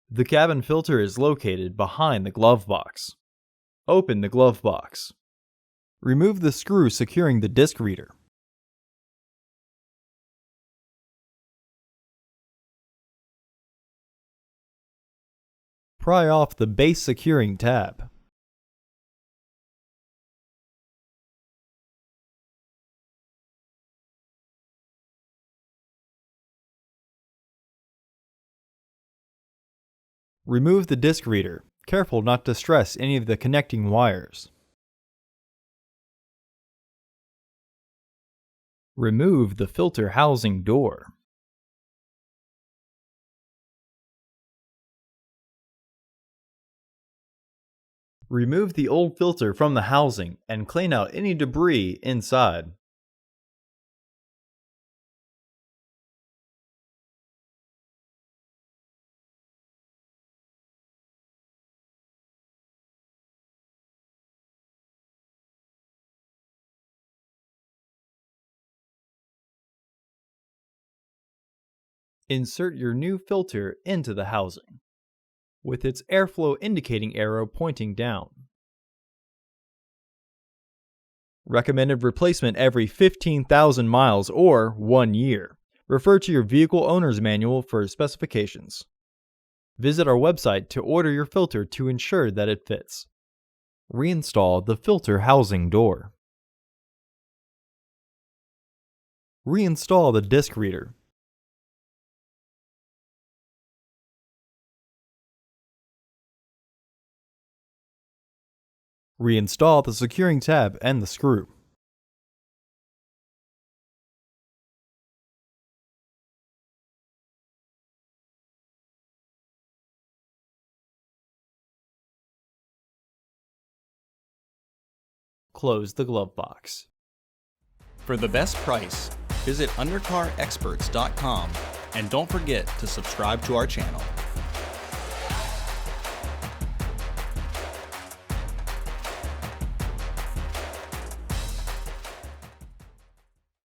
The cabin filter is located behind the glove box. Open the glove box. Remove the screw securing the disc reader. Pry off the base securing tab. Remove the disc reader. Careful not to stress any of the connecting wires. Remove the filter housing door. Remove the old filter from the housing and clean out any debris inside. Insert your new filter into the housing, with its airflow indicating arrow pointing down. Recommended replacement every 15,000 miles or 1 year. Refer to your vehicle owner's manual for specifications. Visit our website to order your filter to ensure that it fits. Reinstall the filter housing door. Reinstall the disc reader. Reinstall the securing tab and the screw. Close the glove box. For the best price, visit undercarexperts.com and don't forget to subscribe to our channel.